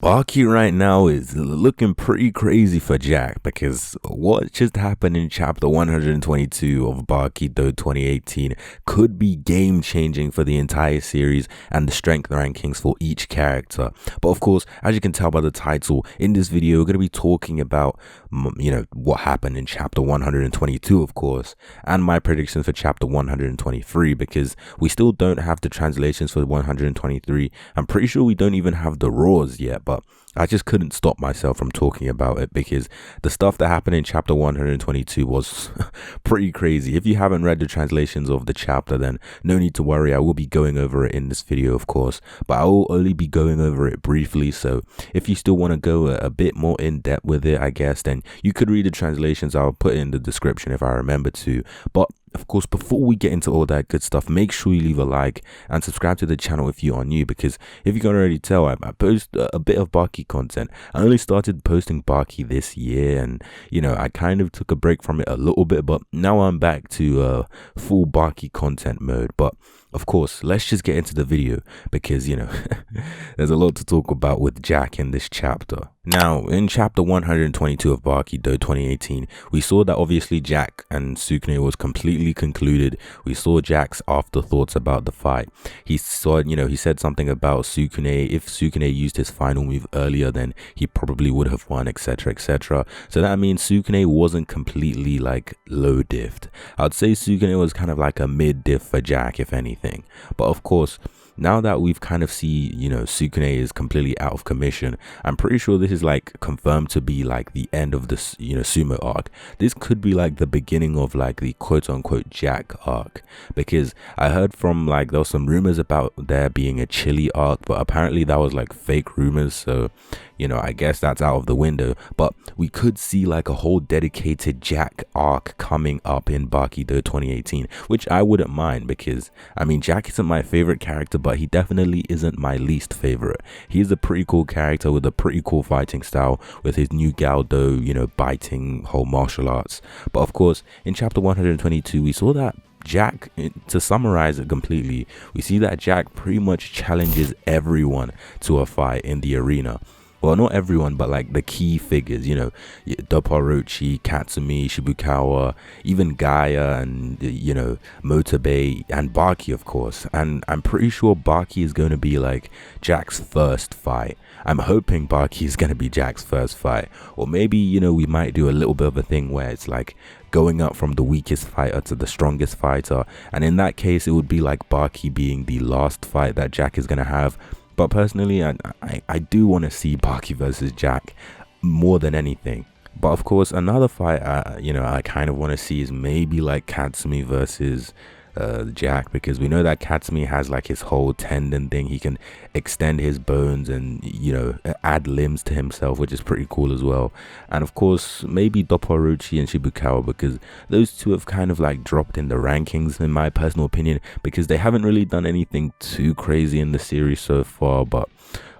Baki right now is looking pretty crazy for Jack because what just happened in chapter 122 of Baki Dou 2018 could be game changing for the entire series and the strength rankings for each character. But of course, as you can tell by the title, in this video we're going to be talking about what happened in chapter 122, of course, and my predictions for chapter 123 because we still don't have the translations for 123. I'm pretty sure we don't even have the raws yet, but I just couldn't stop myself from talking about it because the stuff that happened in chapter 122 was pretty crazy. If you haven't read the translations of the chapter, then no need to worry. I will be going over it in this video, of course, but I will only be going over it briefly. So if you still want to go a bit more in depth with it, I guess, then you could read the translations. I'll put it in the description if I remember to. But of course, before we get into all that good stuff, make sure you leave a like and subscribe to the channel if you are new, because if you can already tell, I post a bit of Baki content. I only started posting Baki this year, and I kind of took a break from it a little bit, but now I'm back to full Baki content mode. But of course, let's just get into the video because there's a lot to talk about with Jack in this chapter. Now, in chapter 122 of Baki Dou 2018, we saw that obviously Jack and Sukune was completely concluded. We saw Jack's afterthoughts about the fight. He saw, he said something about Sukune. If Sukune used his final move earlier, then he probably would have won, etc, etc. So that means Sukune wasn't completely like low diffed. I'd say Sukune was kind of like a mid diff for Jack, if anything. But of course, now that we've kind of see, Sukune is completely out of commission, I'm pretty sure this is like confirmed to be like the end of this, sumo arc. This could be like the beginning of like the quote unquote Jack arc, because I heard from like there was some rumors about there being a Chili arc, but apparently that was like fake rumors. So, I guess that's out of the window, but we could see like a whole dedicated Jack arc coming up in Baki Dou 2018, which I wouldn't mind because, I mean, Jack isn't my favorite character, but he definitely isn't my least favorite. He's a pretty cool character with a pretty cool fighting style with his new Galdo, biting whole martial arts. But of course, in chapter 122, we saw that Jack, to summarize it completely, we see that Jack pretty much challenges everyone to a fight in the arena. Well, not everyone, but like the key figures, Dopporochi, Katsumi, Shibukawa, even Gaia, and, Motobe, and Baki, of course. And I'm pretty sure Baki is going to be like Jack's first fight. I'm hoping Baki is going to be Jack's first fight. Or maybe, we might do a little bit of a thing where it's like going up from the weakest fighter to the strongest fighter. And in that case, it would be like Baki being the last fight that Jack is going to have. But personally, I do want to see Baki versus Jack more than anything. But of course, another fight, I kind of want to see is maybe like Katsumi versus Jack, because we know that Katsumi has like his whole tendon thing. He can extend his bones and add limbs to himself, which is pretty cool as well. And of course, maybe Dopporochi and Shibukawa, because those two have kind of like dropped in the rankings in my personal opinion, because they haven't really done anything too crazy in the series so far. But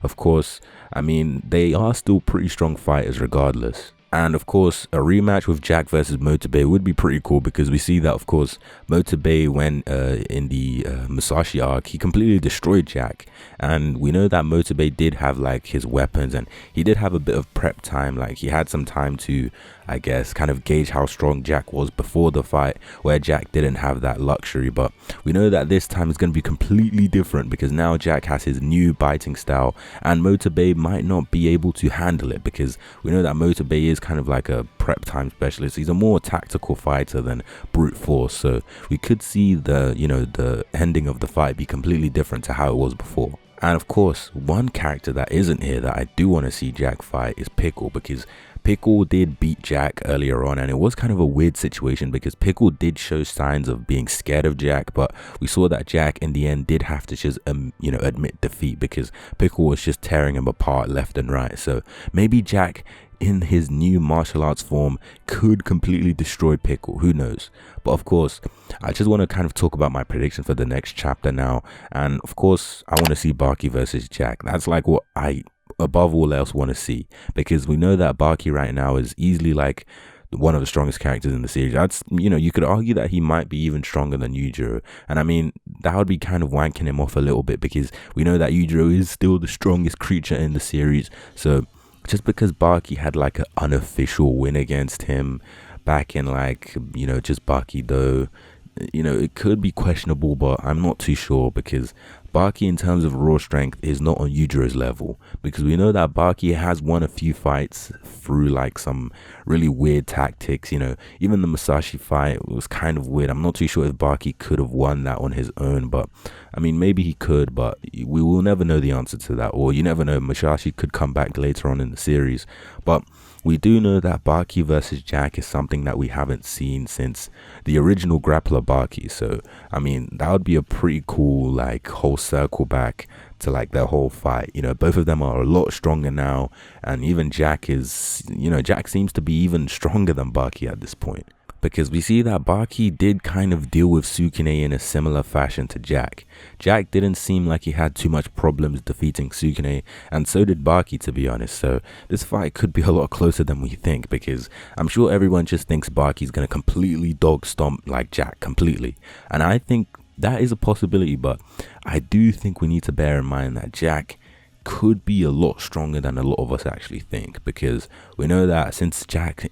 of course, I mean, they are still pretty strong fighters regardless. And of course, a rematch with Jack versus Motobe would be pretty cool, because we see that, of course, Motobe, when in the Musashi arc, he completely destroyed Jack. And we know that Motobe did have like his weapons, and he did have a bit of prep time. Like, he had some time to, I guess, kind of gauge how strong Jack was before the fight, where Jack didn't have that luxury. But we know that this time is going to be completely different, because now Jack has his new biting style, and Motobe might not be able to handle it, because we know that Motobe is kind of like a prep time specialist. He's a more tactical fighter than brute force. So we could see the, the ending of the fight be completely different to how it was before. And of course, one character that isn't here that I do want to see Jack fight is Pickle, because Pickle did beat Jack earlier on, and it was kind of a weird situation because Pickle did show signs of being scared of Jack, but we saw that Jack in the end did have to just admit defeat, because Pickle was just tearing him apart left and right. So maybe Jack in his new martial arts form could completely destroy Pickle, who knows. But of course, I just want to kind of talk about my prediction for the next chapter now. And of course, I want to see Baki versus Jack. That's like what I above all else want to see, because we know that Baki right now is easily like one of the strongest characters in the series. That's, you could argue that he might be even stronger than Yujiro. And I mean, that would be kind of wanking him off a little bit, because we know that Yujiro is still the strongest creature in the series. So just because Baki had like an unofficial win against him back in like, just Baki Dou, it could be questionable, but I'm not too sure, because Baki in terms of raw strength is not on Yujiro's level, because we know that Baki has won a few fights through like some really weird tactics. Even the Musashi fight was kind of weird. I'm not too sure if Baki could have won that on his own, but I mean, maybe he could, but we will never know the answer to that, or you never know, Musashi could come back later on in the series. But we do know that Baki versus Jack is something that we haven't seen since the original grappler Baki. So, I mean, that would be a pretty cool, like, whole circle back to, like, their whole fight. Both of them are a lot stronger now. And even Jack is, Jack seems to be even stronger than Baki at this point, because we see that Baki did kind of deal with Sukune in a similar fashion to Jack. Jack didn't seem like he had too much problems defeating Sukune, and so did Baki, to be honest. So this fight could be a lot closer than we think, because I'm sure everyone just thinks Baki's going to completely dog stomp like Jack completely. And I think that is a possibility, but I do think we need to bear in mind that Jack could be a lot stronger than a lot of us actually think, because we know that ever since Jack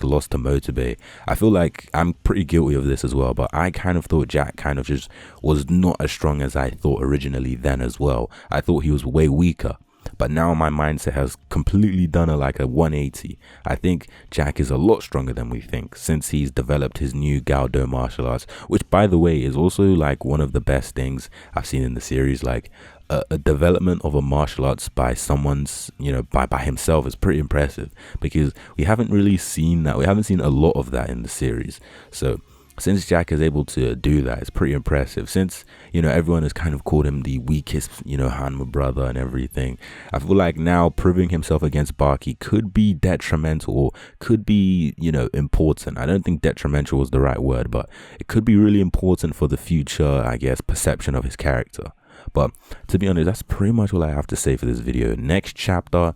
lost to Motobe, I feel like I'm pretty guilty of this as well, but I kind of thought Jack kind of just was not as strong as I thought originally then as well. I thought he was way weaker, but now my mindset has completely done a 180. I think Jack is a lot stronger than we think, since he's developed his new Gao-Do martial arts, which by the way is also like one of the best things I've seen in the series. Like a development of a martial arts by someone's, by himself is pretty impressive, because we haven't really seen that. We haven't seen a lot of that in the series. So since Jack is able to do that, it's pretty impressive. Since, everyone has kind of called him the weakest, Hanma brother and everything, I feel like now proving himself against Baki could be detrimental, or could be, important. I don't think detrimental was the right word, but it could be really important for the future, I guess, perception of his character. But to be honest, that's pretty much all I have to say for this video. Next chapter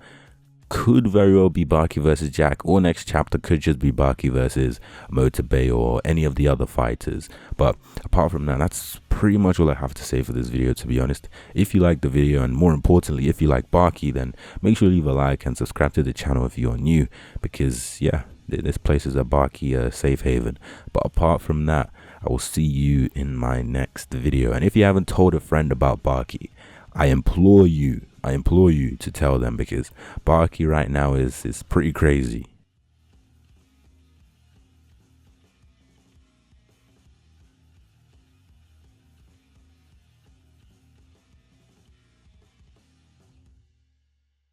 could very well be Baki versus Jack, or next chapter could just be Baki versus Motobe or any of the other fighters. But apart from that, that's pretty much all I have to say for this video, to be honest. If you like the video, and more importantly, if you like Baki, then make sure to leave a like and subscribe to the channel if you're new, because yeah, this place is a Baki safe haven. But apart from that, I will see you in my next video. And if you haven't told a friend about Baki, I implore you to tell them, because Baki right now is pretty crazy.